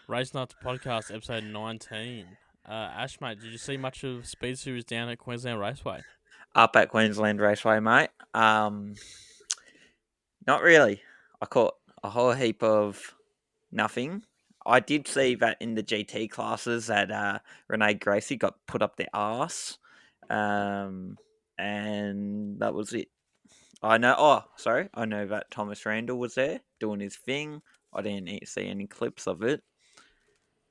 RaceNuts podcast, episode 19. Ash, mate, did you see much of Speedseries down at Queensland Raceway? Up at Queensland Raceway, mate. Not really. I caught a whole heap of nothing. I did see that in the GT classes that Renee Gracie got put up their arse. And that was it. I know that Thomas Randall was there doing his thing. I didn't see any clips of it.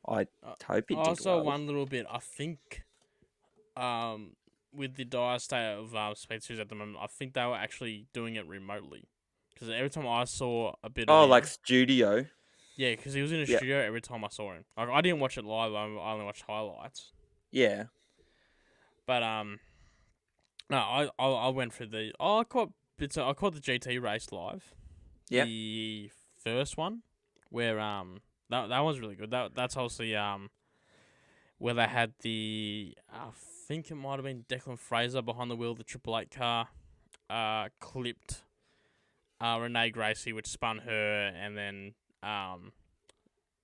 I hope he I did saw well. one little bit. I think, with the dire state of Speedseries at the moment, I think they were actually doing it remotely. Because every time I saw a bit of him, like studio. yeah, because he was in a Yeah. studio every time I saw him. Like, I didn't watch it live. I only watched highlights. Yeah. But no, I went for the. I caught bits. I caught the GT race live. Yeah. The first one, where that was really good. That's obviously where they had the, I think it might have been Declan Fraser behind the wheel of the Triple Eight car, clipped Renee Gracie, which spun her, and then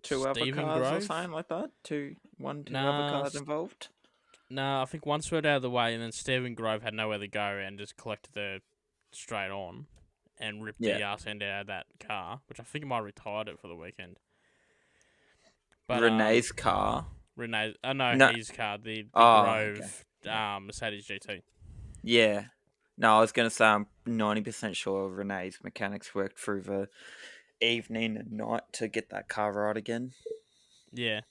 Two other Stephen cars or Grove? something like that? Two other Nah, cars involved? No, I think one swerved out of the way, and then Stephen Grove had nowhere to go and just collected the straight on and ripped the arse end out of that car, which I think might have retired it for the weekend. But Renee's car? His car, the Grove Mercedes GT. Yeah. No, I was going to say I'm 90% sure Renee's mechanics worked through the evening and night to get that car right again. Yeah.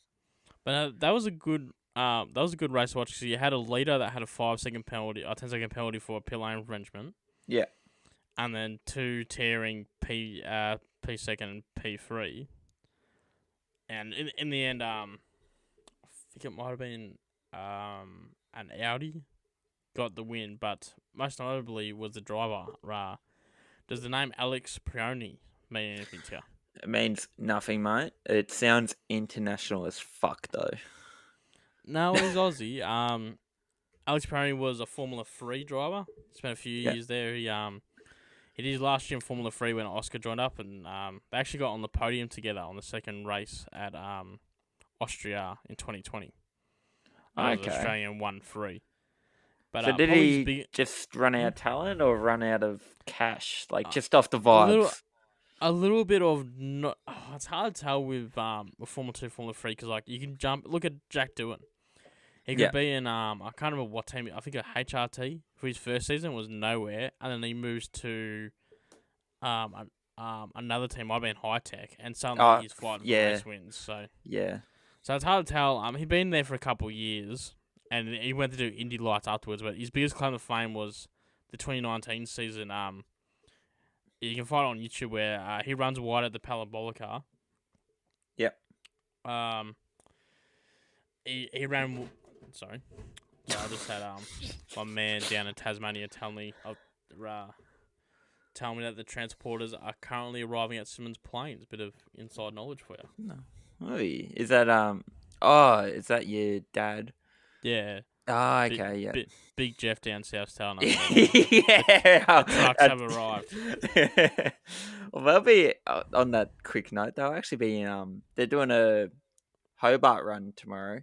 But that was a good race to watch because you had a leader that had a 5-second penalty, a 10-second penalty for a pit lane infringement. Yeah. And then two tearing P second and P3. And in the end, I think it might have been an Audi got the win, but most notably was the driver. Does the name Alex Prioni mean anything to you? It means nothing, mate. It sounds international as fuck, though. No, he's Aussie. Alex Prioni was a Formula 3 driver. Spent a few years there. He did his last year in Formula 3 when Oscar joined up, and they actually got on the podium together on the second race at Austria in 2020. Okay. Australian 1-3. But, so did he just run out of talent or run out of cash? Like, just off the vibes? A little bit of... it's hard to tell with Formula 2, Formula 3, because like, you can jump... Look at Jack Doohan. He could be in... I can't remember what team... I think a HRT for his first season was nowhere, and then he moves to another team, might be in High Tech, and suddenly he's fighting for race wins. So it's hard to tell. He'd been there for a couple of years, and he went to do Indy Lights afterwards, but his biggest claim to fame was the 2019 season. You can find it on YouTube where he runs wide at the Parabolica. Yep. He ran... Sorry. Yeah, I just had my man down in Tasmania tell me that the transporters are currently arriving at Simmons Plains. Bit of inside knowledge for you. No. Oh, is that is that your dad? Yeah. Ah, okay, Big Jeff down South Town. The trucks have arrived. Well, they'll be on that quick note. They'll actually be they're doing a Hobart run tomorrow.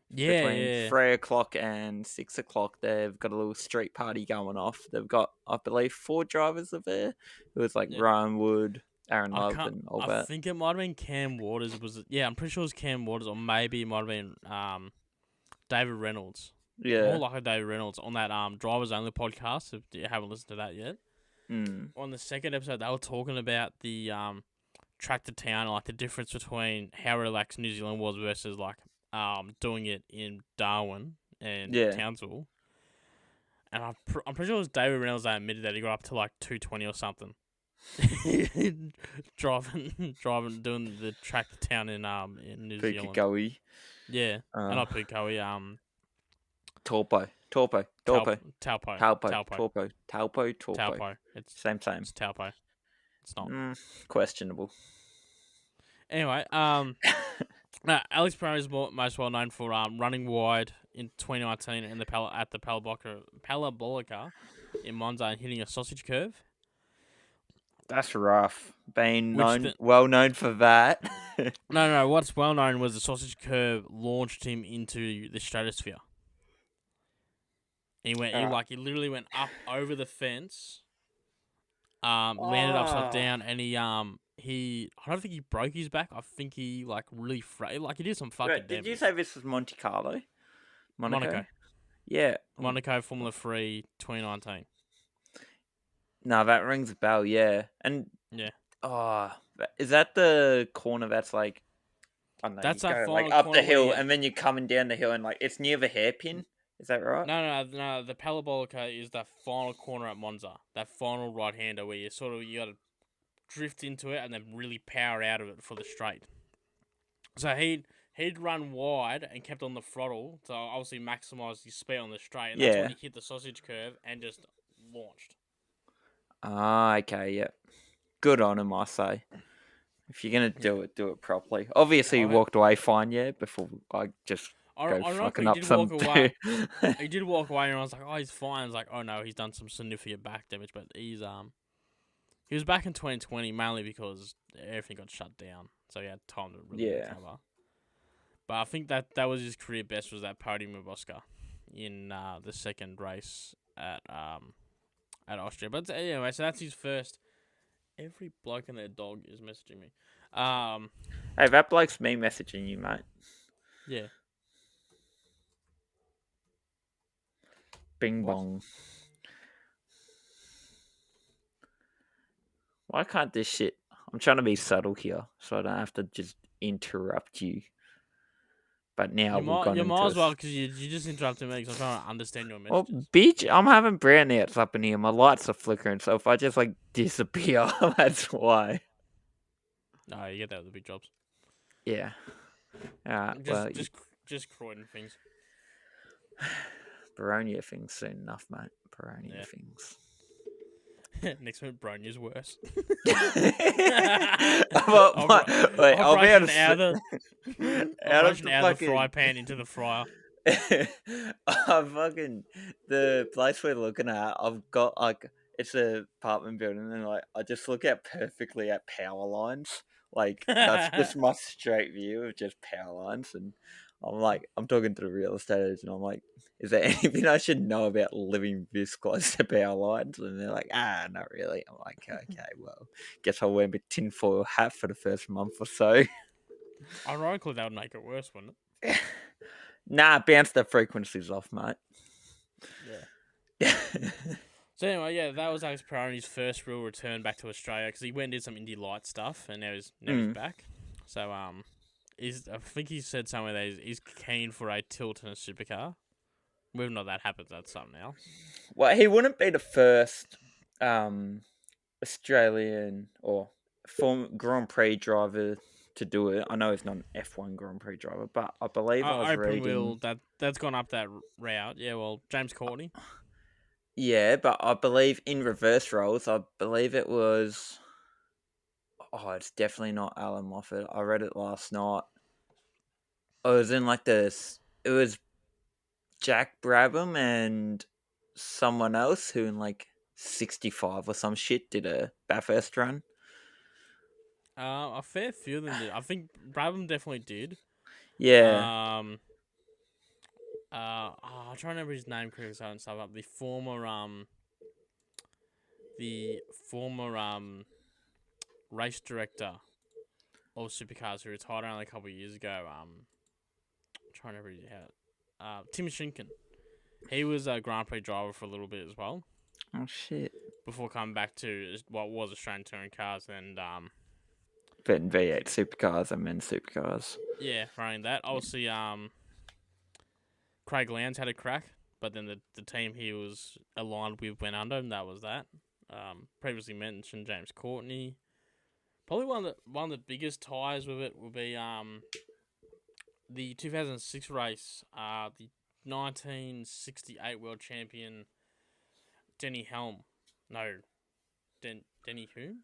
Between 3 o'clock and 6 o'clock, they've got a little street party going off. They've got, I believe, 4 drivers of there. It was like Ryan Wood, Aaron Love, and all that. I think it might have been Cam Waters. I'm pretty sure it was Cam Waters, or maybe it might have been David Reynolds. Yeah. More likely David Reynolds on that Drivers Only podcast, if you haven't listened to that yet. On the second episode, they were talking about the track to town, like the difference between how relaxed New Zealand was versus like doing it in Darwin and Townsville. And I'm pretty sure it was David Reynolds that admitted that he got up to like 220 or something. driving, doing the track to town in New Zealand. Pukekohe. Yeah, not Pukekohe. Taupo. Taupo. It's same. It's Taupo. It's not. Questionable. Anyway, Alex Perez is most well known for running wide in 2019 at the Parabolica in Monza and hitting a sausage curve. That's rough. Being Which well known for that. no. What's well known was the sausage curb launched him into the stratosphere. He literally went up over the fence, landed upside down, and he I don't think he broke his back. I think he really he did some fucking Right, damage. did you say this was Monte Carlo? Monaco. Yeah. Monaco Formula 3 2019. No, that rings a bell, yeah. And Yeah. is that the corner that's like, I don't know, That's you that go like final up the corner hill where and then you're coming down the hill and like it's near the hairpin? Is that right? No. The Parabolica is the final corner at Monza. That final right-hander where you gotta drift into it and then really power out of it for the straight. So he'd run wide and kept on the throttle to obviously maximise his speed on the straight, and that's when he hit the sausage curve and just launched. Okay, yeah. Good on him, I say. If you're gonna do it properly. Obviously, he walked away fine, before I just go fucking up some. He did walk away, and I was like, "Oh, he's fine." I was like, "Oh no, he's done some significant back damage," but he was back in 2020 mainly because everything got shut down, so he had time to really recover. But I think that was his career best, was that podium with Oscar in the second race at Austria. But anyway, so that's his first. Every bloke and their dog is messaging me. Hey, that bloke's me messaging you, mate. Yeah. Bing bong. Why can't this shit? I'm trying to be subtle here, so I don't have to just interrupt you. But now you might as well, because you just interrupted me because I'm trying to understand your messages. Well, bitch, I'm having brownouts up in here. My lights are flickering, so if I just disappear, that's why. No, you get that with the big jobs. Yeah. Alright, just Croydon things. Baronia things soon enough, mate. Baronia things. Next one, Bronia's worse. I'll be able to out of the fry pan into the fryer. The place we're looking at, I've got it's an apartment building, and I just look out perfectly at power lines. That's just my straight view of just power lines, and I'm talking to the real estate agent, and I'm like, is there anything I should know about living this close to power lines? And they're like, not really. I'm like, okay, well, guess I'll wear my tinfoil hat for the first month or so. Ironically, that would make it worse, wouldn't it? Nah, bounce the frequencies off, mate. Yeah. So anyway, that was Alex Peroni's first real return back to Australia, because he went and did some Indy Light stuff, and now he's back. So I think he said somewhere that he's keen for a tilt in a supercar. Whether or not that happens, that's something else. Well, he wouldn't be the first Australian or former Grand Prix driver to do it. I know he's not an F1 Grand Prix driver, but I believe I was open reading... wheel, that's gone up that route. Yeah, well, James Courtney. Yeah, but I believe in reverse roles, I believe it was... Oh, it's definitely not Alan Moffat. I read it last night. It was in this... It was Jack Brabham and someone else who in 65 or some shit did a Bathurst run. A fair few of them did. I think Brabham definitely did. Yeah. I'm trying to remember his name correctly and stuff up. The former race director of supercars who retired only a couple of years ago. I'm trying to remember how. Tim Schinken. He was a Grand Prix driver for a little bit as well. Oh shit! Before coming back to what was Australian touring cars and But V8 supercars and men's supercars. Yeah, running that. Obviously, Craig Lowndes had a crack, but then the team he was aligned with went under, and that was that. Previously mentioned James Courtney. Probably one of the biggest ties with it will be the 2006 race. The 1968 world champion Denny Helm. No, Denny who?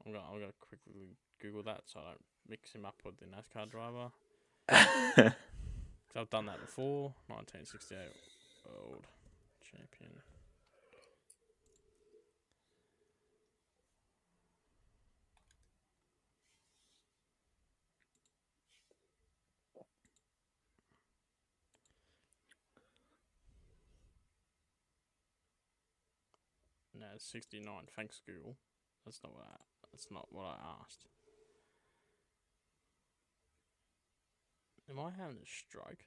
I'm gonna quickly Google that so I don't mix him up with the NASCAR driver. I've done that before. 1968 world champion. 69. Thanks, Google. That's not what I asked. Am I having a stroke?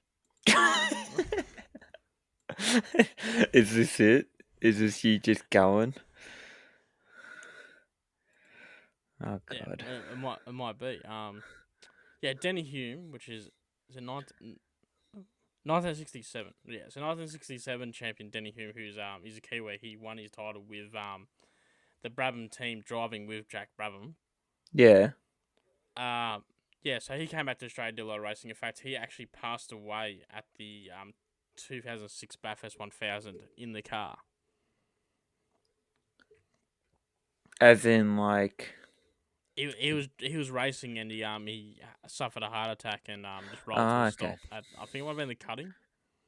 Is this it? Is this you just going? Oh God. Yeah, it might be. Yeah, Denny Hume, which is it 1967. Yeah, so 1967 champion Denny Hume, he's a Kiwi. He won his title with the Brabham team driving with Jack Brabham. Yeah. Yeah, so he came back to Australia, did a lot of racing. In fact, he actually passed away at the 2006 Bathurst 1000 in the car. As in, like, he was racing and he suffered a heart attack and just rolled to a stop at, I think it might have been the cutting.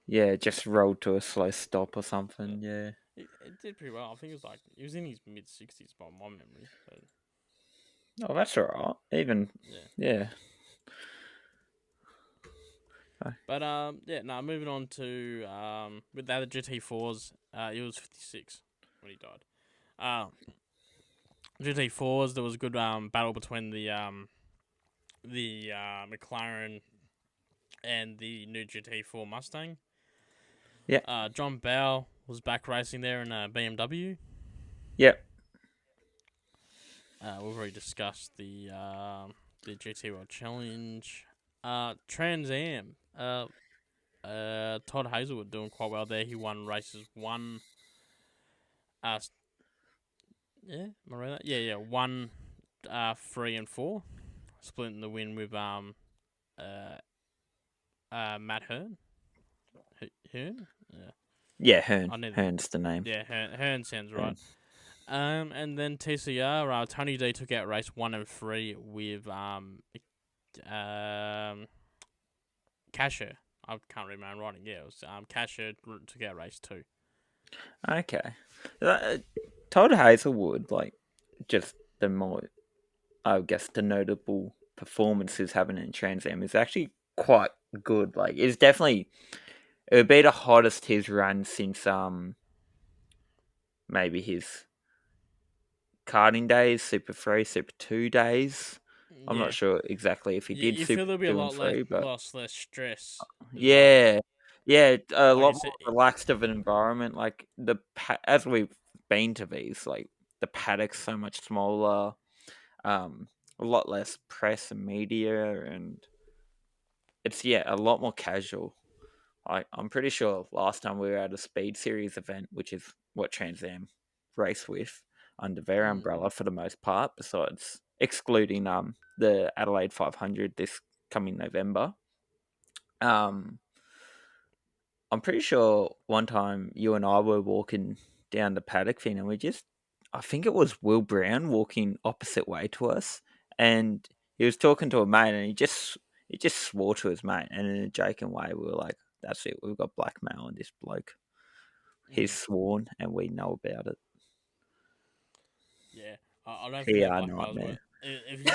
Yeah, just rolled to a slow stop or something. Yeah. It did pretty well. I think it was in his mid 60s by my memory. But Oh, that's alright. Even yeah. But moving on to with the other GT4s, he was 56 when he died. GT4s, there was a good battle between the McLaren and the new GT4 Mustang. Yeah. John Bell was back racing there in a BMW. Yep. We've already discussed the GT World Challenge. Trans Am. Todd Hazelwood doing quite well there. He won races 1. Yeah, am I right? Yeah. 1, 3, and 4, splitting the win with Matt Hearn. Hearn? Yeah. Yeah, Hearn. Hearn's the name. Yeah, Hearn sounds right. And then TCR, Tony D took out race 1 and 3 with Casher. I can't read my own writing. Yeah, it was Casher took out race 2. Okay. Todd Hazelwood, like, just the more, I guess, the notable performances happening in Trans Am is actually quite good. Like, it would be the hottest he's run since maybe his karting days, Super 3, Super 2 days. I'm not sure exactly if he did you Super feel there'll be 2 a and 3, but less stress. yeah, well. yeah, a Like lot more relaxed of an environment. Like as we've been to these, like the paddock's so much smaller, a lot less press and media, and it's a lot more casual. I'm pretty sure last time we were at a Speedseries event, which is what Trans Am race with under their umbrella for the most part, besides excluding the Adelaide 500 this coming November. I'm pretty sure one time you and I were walking down the paddock thing, and I think it was Will Brown walking opposite way to us, and he was talking to a mate, and he just swore to his mate, and in a joking way, we were like, "That's it, we've got blackmail on this bloke. He's sworn, and we know about it." Yeah, I don't think that blackmail is nightmare. If you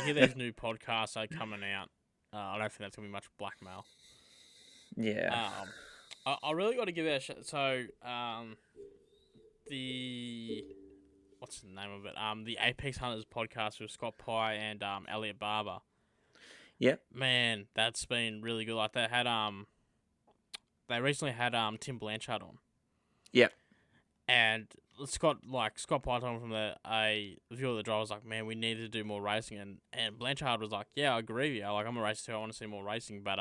hear these new podcasts are coming out, I don't think that's gonna be much blackmail. Yeah. I really got to give it a shot. So, the what's the name of it? The Apex Hunters podcast with Scott Pye and Elliot Barber. Yep. Man, that's been really good. Like they recently had Tim Blanchard on. Yep. And Scott Pye told from a few of the drivers like, man, we need to do more racing, and Blanchard was like, yeah, I agree with you. Like, I'm a racer too. I want to see more racing, but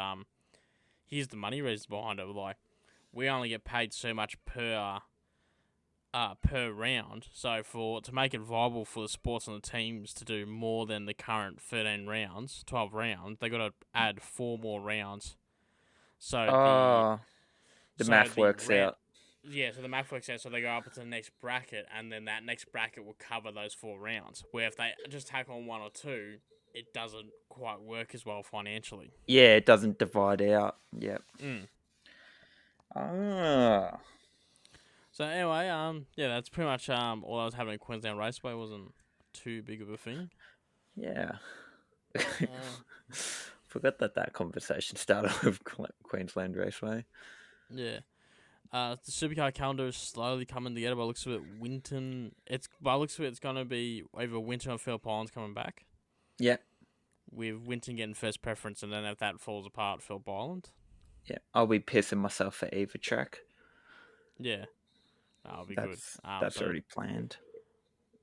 here's the money reasons behind it. Like, we only get paid so much per round. So to make it viable for the sports and the teams to do more than the current 12 rounds, they got to add 4 more rounds. So the math works out. Yeah, so the math works out. So they go up to the next bracket, and then that next bracket will cover those 4 rounds. Where if they just tack on 1 or 2, it doesn't quite work as well financially. Yeah, it doesn't divide out. Yep. So anyway, that's pretty much all I was having at Queensland Raceway. Wasn't too big of a thing. Yeah. Forgot that conversation started with Queensland Raceway. Yeah. The supercar calendar is slowly coming together. By the looks of it, it's gonna be either Winton or Phillip Island's coming back. Yeah. With Winton getting first preference, and then if that falls apart, Phillip Island. Yeah. I'll be pissing myself for either track. Yeah, that'll be good. That's already planned.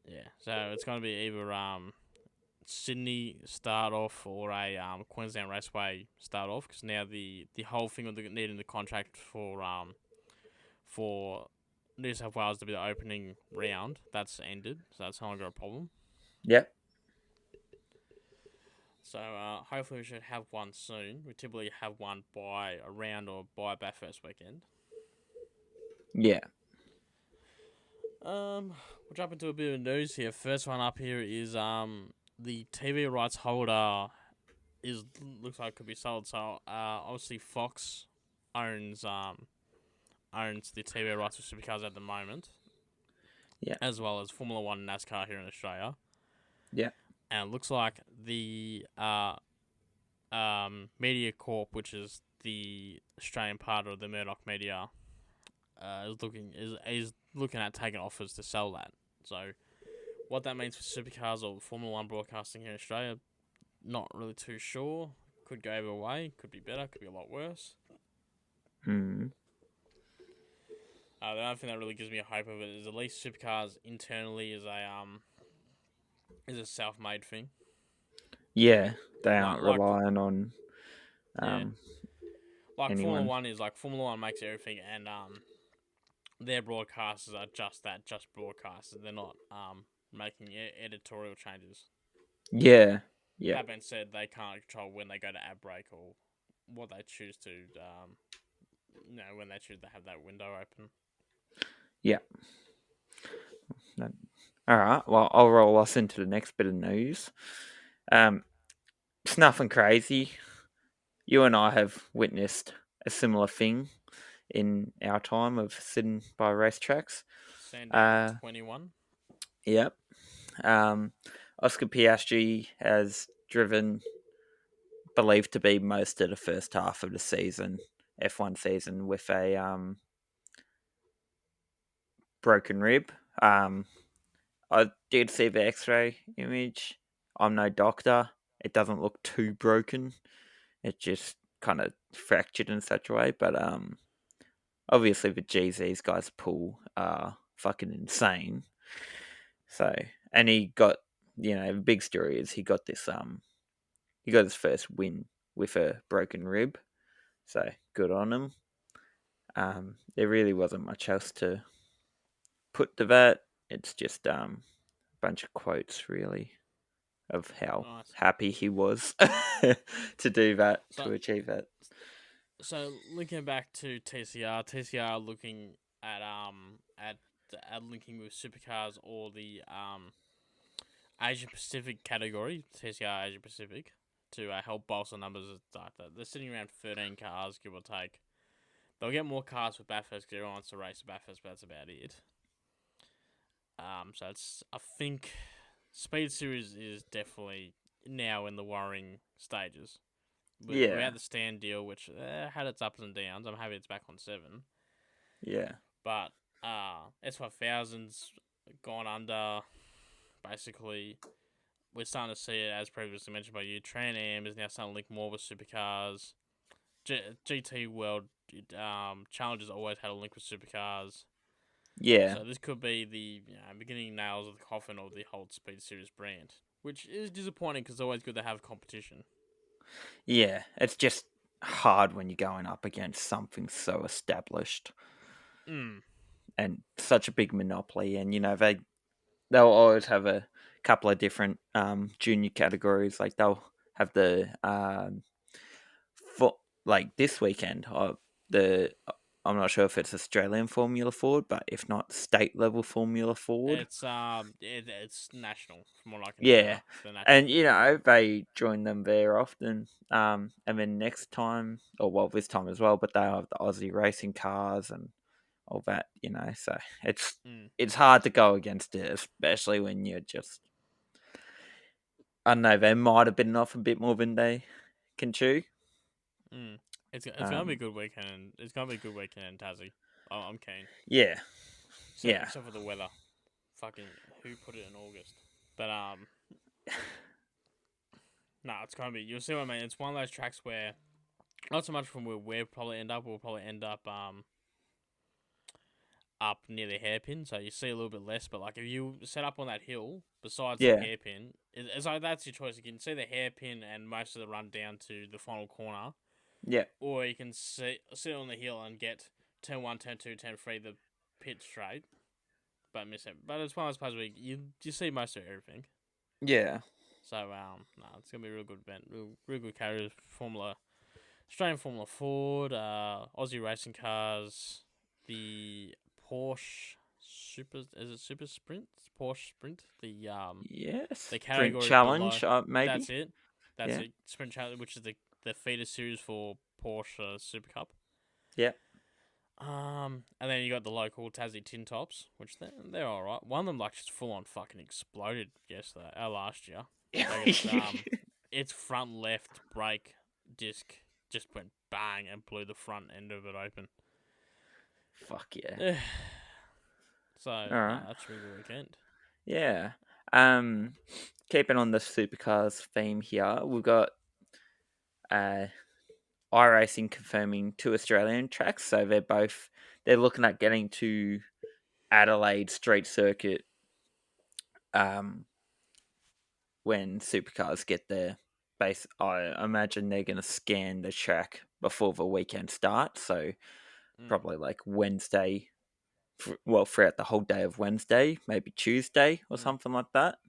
Yeah, so it's gonna be either Sydney start off or a Queensland Raceway start off, because now the whole thing of needing the contract for New South Wales to be the opening round, that's ended, so that's no longer a problem. Yep. So hopefully we should have one soon. We typically have one by a round or by Bathurst weekend. Yeah. We'll jump into a bit of news here. First one up here is the TV rights holder looks like it could be sold. So obviously Fox owns the TV rights for supercars at the moment. Yeah. As well as Formula One and NASCAR here in Australia. Yeah. And it looks like the Media Corp, which is the Australian part of the Murdoch Media, is looking at taking offers to sell that. So what that means for supercars or Formula One broadcasting here in Australia, not really too sure. Could go either way. Could be better. Could be a lot worse. The only thing that really gives me a hope of it is at least supercars internally is a self-made thing. Yeah, they aren't relying on like anyone. Formula One makes everything, and their broadcasters are just broadcasters. They're not making editorial changes. Yeah. That being said, they can't control when they go to ad break or what they choose to when they choose to have that window open. Yeah. All right. Well, I'll roll us into the next bit of news. It's nothing crazy. You and I have witnessed a similar thing in our time of sitting by racetracks. San Diego 21. Yep. Oscar Piastri has driven, believed to be most of the first half of the season, F1 season, with a broken rib. I did see the X-ray image. I'm no doctor. It doesn't look too broken. It just kind of fractured in such a way. But obviously the G's these guys pull are fucking insane. So, and he got, the big story is he got this he got his first win with a broken rib. So good on him. There really wasn't much else to put to that. It's just a bunch of quotes, really, of how happy he was to do that, to achieve that. So linking back to TCR looking at linking with supercars or the Asia Pacific category, TCR Asia Pacific, to help bolster numbers like that. They're sitting around 13 cars, give or take. They'll get more cars with Bathurst because everyone wants to race Bathurst, but that's about it. So I think Speedseries is definitely now in the worrying stages. We had the stand deal, which had its ups and downs. I'm happy it's back on 7. Yeah. But S5000's gone under. Basically, we're starting to see it, as previously mentioned by you. Trans Am is now starting to link more with supercars. GT World Challengers always had a link with supercars. Yeah. So this could be the beginning nails of the coffin of the whole Speedseries brand, which is disappointing because it's always good to have competition. Yeah, it's just hard when you're going up against something so established and such a big monopoly. And they'll always have a couple of different junior categories. Like they'll have the like this weekend, I'm not sure if it's Australian Formula Ford, but if not, state level Formula Ford. It's it's national, from what I can tell. And they join them there often. And then next time, this time as well, but they have the Aussie racing cars and all that. So it's hard to go against it, especially when you're just. I don't know. They might have bitten off a bit more than they can chew. It's gonna be a good weekend. It's gonna be a good weekend in Tassie. I'm keen. Yeah. Except for the weather. Fucking who put it in August? But nah, it's gonna be. You'll see what I mean. It's one of those tracks where not so much from where we'll probably end up. We'll probably end up up near the hairpin, so you see a little bit less. But like if you set up on that hill besides the Yeah. hairpin, it's like that's your choice. You can see the hairpin and most of the run down to the final corner, Yeah. or you can sit on the hill and get turn 1, turn 2, turn 3 the pit straight, but miss it. But it's one of those places where you see most of everything. Yeah. So it's gonna be a real good event, real good carriers, Australian Formula Ford, Aussie racing cars, the Porsche Super Sprint? Porsche Sprint? Yes. The Sprint category below. challenge, maybe. That's it. That's Yeah. it. Sprint Challenge, which is the feeder series for Porsche Super Cup. Yeah. And then you got the local Tassie Tin Tops, which they're all right. One of them like just full on fucking exploded last year. Its front left brake disc just went bang and blew the front end of it open. Fuck yeah. So Alright. that should be the weekend. Yeah. Keeping on the supercars theme here, we've got iRacing confirming 2 Australian tracks. So they're looking at getting to Adelaide Street Circuit when supercars get there. I imagine they're going to scan the track before the weekend starts. So probably like Wednesday, throughout the whole day of Wednesday, maybe Tuesday or something like that.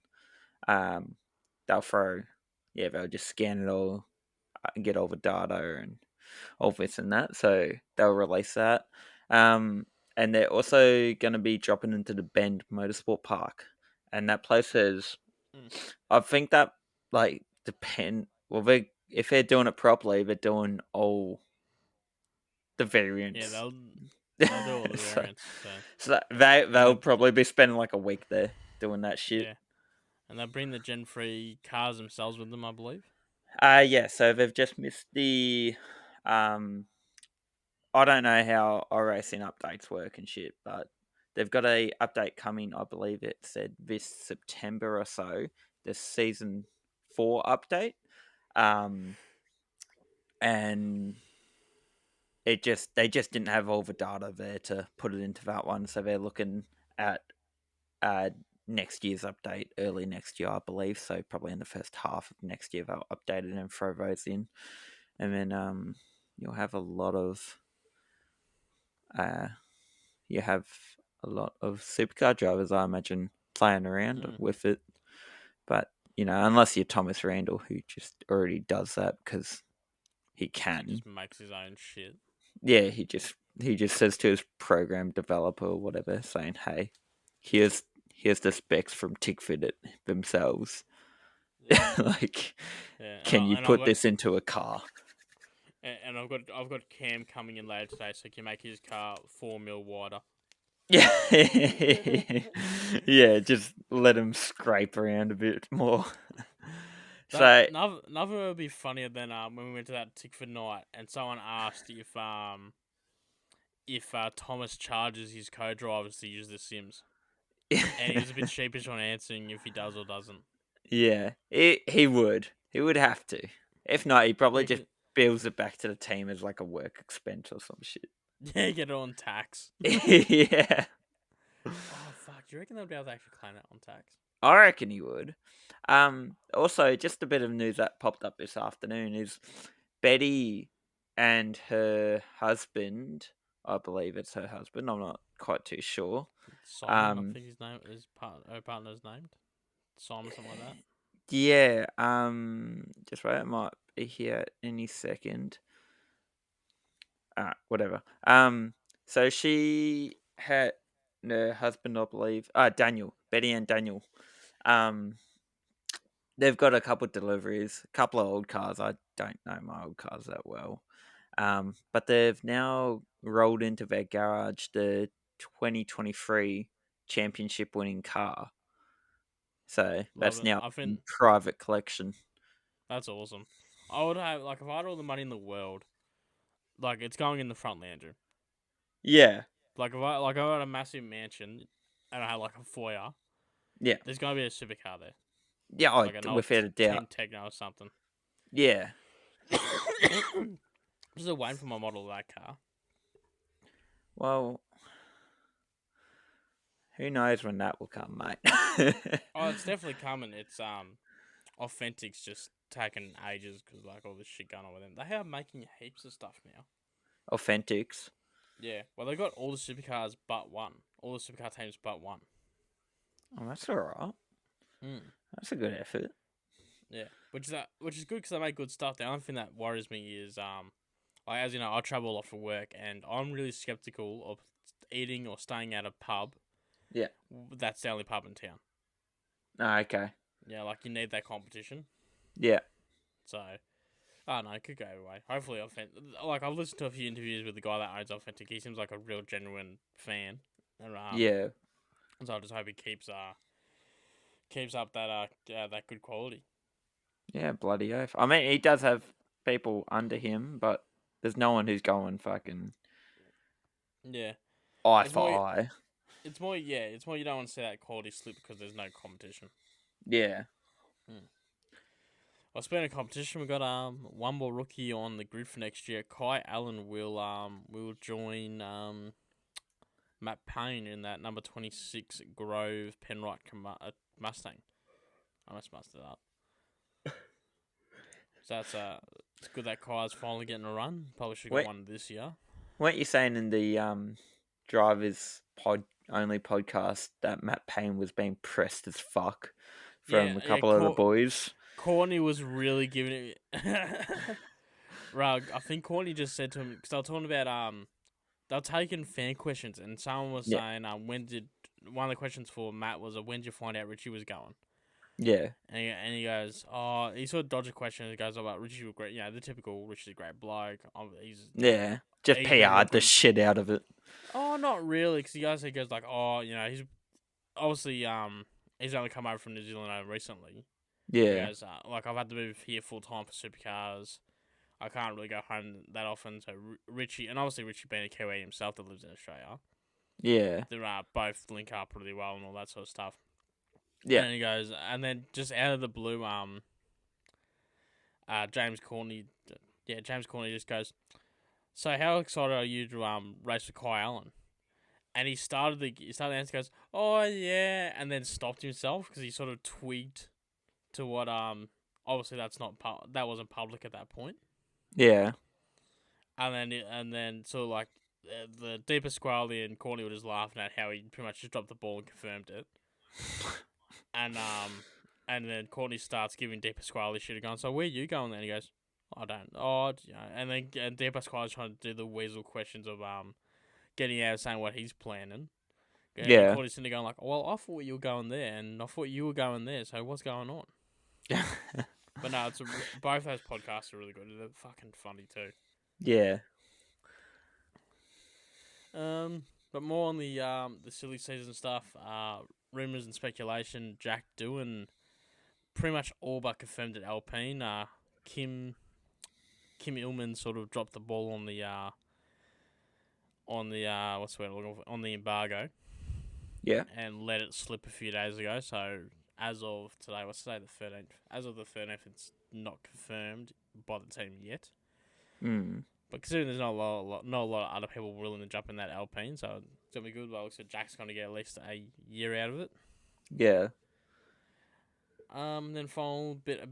They'll just scan it all and get all the data and all this and that. So they'll release that. And they're also going to be dropping into the Bend Motorsport Park. And that place is, I think that, like, if they're doing it properly, they're doing all the variants. Yeah, they'll do all the variants. So they'll probably be spending like a week there doing that shit. Yeah. And they'll bring the Gen 3 cars themselves with them, I believe. Yeah, so they've just missed the I don't know how iRacing updates work and shit, but they've got a update coming, I believe it said this September or so, the season 4 update. And they just didn't have all the data there to put it into that one, so they're looking at next year's update, early next year, I believe. So probably in the first half of next year they'll update it and throw those in, and then you'll have a lot of supercar drivers, I imagine, playing around with it. But unless you're Thomas Randall, who just already does that because he can. He just makes his own shit. Yeah, he just says to his program developer or whatever, saying, "Hey, here's the specs from Tickfit themselves. Yeah. Like, yeah. can you put this into a car?" And I've got Cam coming in later today, so he can make his car 4 mil wider. Yeah, yeah, just let him scrape around a bit more. So nothing would be funnier than when we went to that Tickford night and someone asked if Thomas charges his co-drivers to use the Sims, and he was a bit sheepish on answering if he does or doesn't. Yeah, he would have to. If not, he probably just bills it back to the team as like a work expense or some shit. Yeah, get it on tax. Yeah. Oh fuck! Do you reckon they'll be able to actually claim that on tax? I reckon he would. Also, just a bit of news that popped up this afternoon is Betty and her husband. I believe it's her husband. I'm not quite too sure. Simon, I think her partner's named Simon, something like that. Yeah. Just wait, it might be here any second. Whatever. So she had her husband, I believe. Daniel, Betty and Daniel. They've got a couple of deliveries, a couple of old cars. I don't know my old cars that well. But they've now rolled into their garage the 2023 championship winning car. So that's now in private collection. That's awesome. I would have, if I had all the money in the world, it's going in the front lander. Yeah. Like if I got a massive mansion and I had like a foyer, Yeah. there's gonna be a supercar there, Yeah, like an old without a Team doubt. Techno or something. Yeah. Just waiting for my model of that car. Well, who knows when that will come, mate. Oh, it's definitely coming. It's Authentic's just taking ages because like all this shit going on with them. They are making heaps of stuff now. Authentics. Yeah, well they got all the supercars but one. All the supercar teams but one. Oh, that's alright. That's a good effort. Yeah, which is good because they make good stuff. The only thing that worries me is like, as you know, I travel a lot for work, and I'm really skeptical of eating or staying at a pub. Yeah. That's the only pub in town. Oh, okay. Yeah, like you need that competition. Yeah. So, I don't know, it could go away. Hopefully, like I've listened to a few interviews with the guy that owns Authentic. He seems like a real genuine fan. And, Yeah. so I just hope he keeps up that good quality. Yeah, bloody oath. I mean, he does have people under him, but there's no one who's going fucking Yeah. eye It's for more, eye. it's more you don't want to see that quality slip because there's no competition. Yeah. Well, speaking of competition, we got one more rookie on the grid for next year. Kai Allen will join Matt Payne in that number 26 Grove Penrite Mustang. I must it up. So it's good that Kai's finally getting a run. Probably should have got one this year. Weren't you saying in the drivers only podcast that Matt Payne was being pressed as fuck from a couple of the boys? Corny was really giving it. Rug, I think Corny just said to him because they were talking about they're taking fan questions, and someone was saying one of the questions for Matt was when did you find out Richie was going? Yeah. And he goes, oh, he sort of dodged a question. He goes, oh, about Richie was great. You know, the typical Richie's a great bloke. Just PR'd the shit out of it. Oh, not really, because he goes like, oh, you know, he's obviously he's only come over from New Zealand recently. Yeah. He goes, like I've had to move here full time for supercars. I can't really go home that often. So Richie, and obviously Richie being a Kiwi himself that lives in Australia. Yeah. They're both link up really well and all that sort of stuff. Yeah. And he goes, and then just out of the blue, James Corney just goes, so how excited are you to race with Kai Allen? And he started the answer, goes, oh yeah, and then stopped himself because he sort of twigged to what obviously that wasn't public at that point. Yeah. And then sort of like the deeper Squally and Corney were just laughing at how he pretty much just dropped the ball and confirmed it. And then Courtney starts giving Deep Pasquale shit again. So where you going then? He goes, I don't. Oh, you know. And then Deep Pasquale's trying to do the weasel questions of getting out of saying what he's planning. Yeah. And Courtney's sitting there going like, well, I thought you were going there, and I thought you were going there. So what's going on? But no, both those podcasts are really good. They're fucking funny too. Yeah. But more on the silly season stuff. Rumors and speculation. Jack Doohan pretty much all but confirmed at Alpine. Kim Illman sort of dropped the ball on the what's the word I'm looking for? On the embargo. Yeah. And let it slip a few days ago. So as of today, what's today, the 13th? As of the 13th, it's not confirmed by the team yet. But considering there's not a lot of other people willing to jump in that Alpine, so it's gonna be good. Well, looks like Jack's gonna get at least a year out of it. Yeah. Then final bit of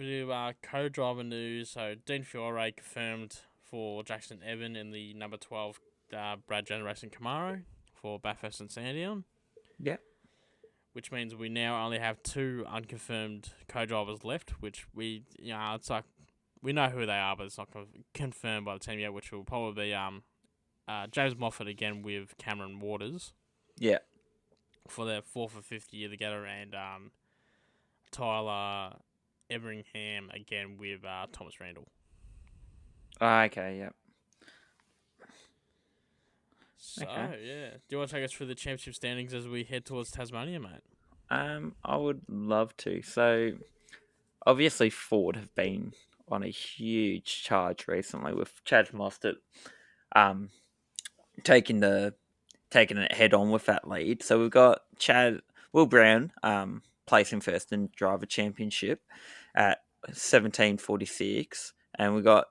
co-driver news. So Dean Fiore confirmed for Jackson Evan in the number 12 Brad Jones Racing Camaro for Bathurst and Sandown. Yeah. Which means we now only have 2 unconfirmed co-drivers left, which it's like we know who they are, but it's not confirmed by the team yet, which will probably be James Moffat again with Cameron Waters. Yeah. For their 4th or 5th year together, and Tyler Everingham again with Thomas Randall. Okay, yep. So, yeah. Do you want to take us through the championship standings as we head towards Tasmania, mate? I would love to. So, obviously Ford have been on a huge charge recently with Chad Mostert taking the taking it head on with that lead. So we've got Will Brown placing first in Driver Championship at 17:46, and we got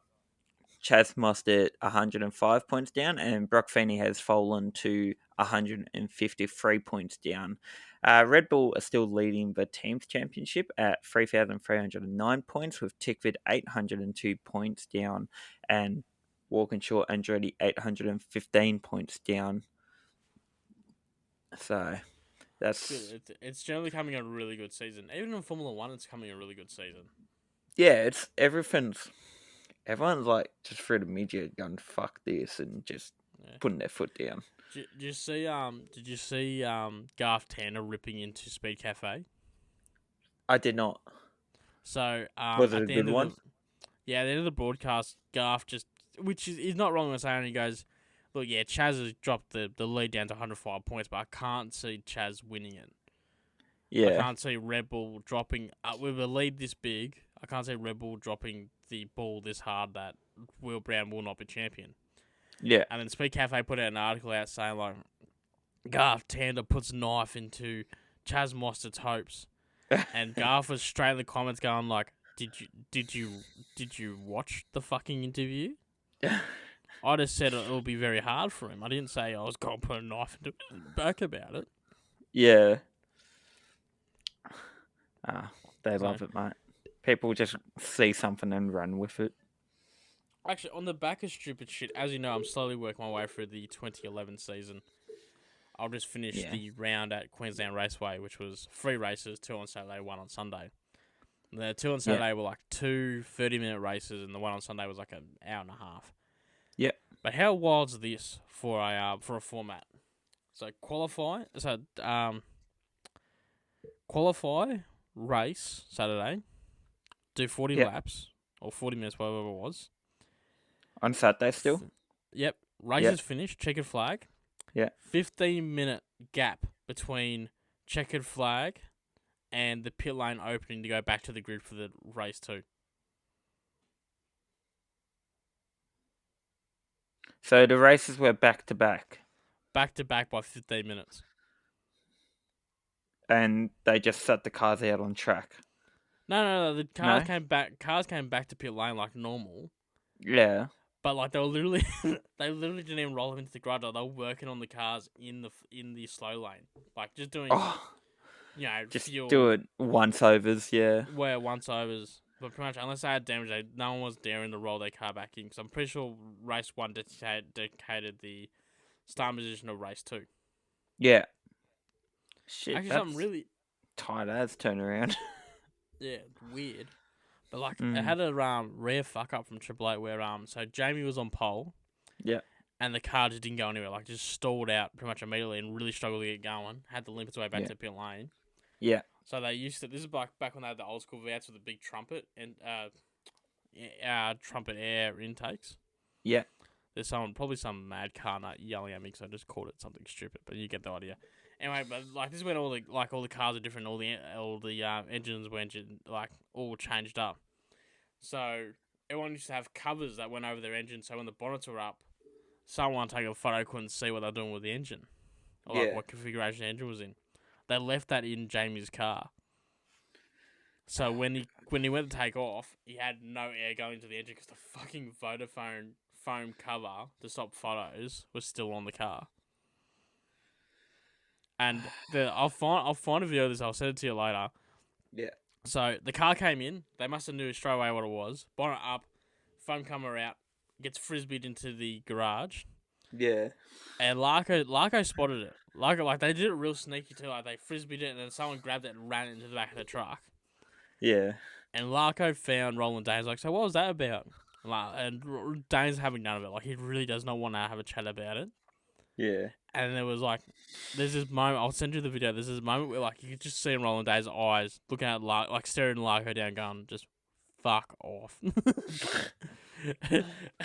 Chaz Mostert 105 points down, and Brock Feeney has fallen to 153 points down. Red Bull are still leading the team's championship at 3,309 points, with Tickford 802 points down, and Walkinshaw Andretti 815 points down. So that's it's generally coming a really good season. Even in Formula One, it's coming a really good season. Yeah, it's everyone's like just through the midget going fuck this and just putting their foot down. Did you see Garth Tanner ripping into Speed Cafe? I did not. So was it a good one? At the end of the broadcast, Garth he's not wrong in saying, he goes, look, yeah, Chaz has dropped the lead down to 105 points, but I can't see Chaz winning it. Yeah. I can't see Red Bull dropping with a lead this big. I can't see Red Bull dropping the ball this hard that Will Brown will not be champion. Yeah. And then Speed Cafe put out an article out saying, like, Garth Tander puts knife into Chaz Mostert's hopes. And Garth was straight in the comments going, like, did you watch the fucking interview? I just said it'll be very hard for him. I didn't say I was going to put a knife into his back about it. Yeah. They love it, mate. People just see something and run with it. Actually, on the back of stupid shit, as you know, I'm slowly working my way through the 2011 season. I'll just finish the round at Queensland Raceway, which was 3 races, 2 on Saturday, 1 on Sunday. The 2 on Saturday were like 2 30-minute races, and the 1 on Sunday was like an hour and a half. Yep. But how wild's this for a format? So qualify, race Saturday, do 40 laps or 40 minutes, whatever it was. On Saturday still? Yep. Races finished, checkered flag. Yeah. 15-minute gap between checkered flag and the pit lane opening to go back to the grid for the race 2. So the races were back to back. Back to back by 15 minutes. And they just set the cars out on track. No. The cars came back. Cars came back to pit lane like normal. Yeah. But like they literally didn't even roll them into the garage. They were working on the cars in the slow lane, like just doing, just fuel. Do it once overs, Where once overs, but pretty much unless they had damage, no one was daring to roll their car back in. Because I'm pretty sure race 1 dictated the start position of race 2. Yeah. Shit, actually, that's something really tight as turnaround. Yeah, weird. But like it had a rare fuck up from Triple Eight where so Jamie was on pole. Yeah. And the car just didn't go anywhere. Like just stalled out pretty much immediately and really struggled to get going. Had to limp its way back to pit lane. Yeah. So they used to. This is back when they had the old school V8s with the big trumpet and trumpet air intakes. Yeah. There's probably some mad car nut yelling at me because I just called it something stupid, but you get the idea. Anyway, but like this is when all the cars are different, all the engines were all changed up. So everyone used to have covers that went over their engine, so when the bonnets were up, someone taking a photo couldn't see what they're doing with the engine, or what configuration the engine was in. They left that in Jamie's car. So when he went to take off, he had no air going into the engine because the fucking Vodafone foam cover to stop photos was still on the car. And I'll find a video of this. I'll send it to you later. Yeah. So the car came in. They must have knew straight away what it was. Bonnet up, foam cover out, gets frisbeed into the garage. Yeah. And Larko spotted it. Like they did it real sneaky too. Like they frisbeed it, and then someone grabbed it and ran it into the back of the truck. Yeah. And Larko found Roland Danes. Like, so what was that about? And Danes having none of it. Like he really does not want to have a chat about it. Yeah. And there was there's this moment. I'll send you the video. There's this moment where you could just see in Roland Days' eyes, looking at staring Larko down, going, "Just fuck off." and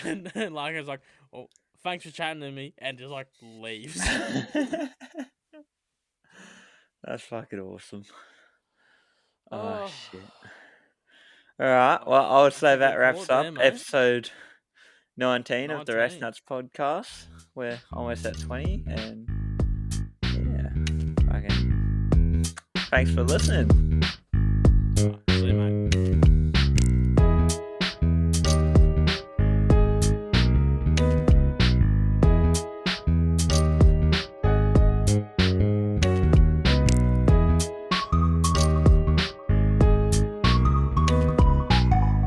then Larko's like, "Well, thanks for chatting to me," and just leaves. That's fucking awesome. Oh shit! All right. Well, I would say that wraps up episode 19 of the RaceNuts podcast. We're almost at 20, and Thanks for listening.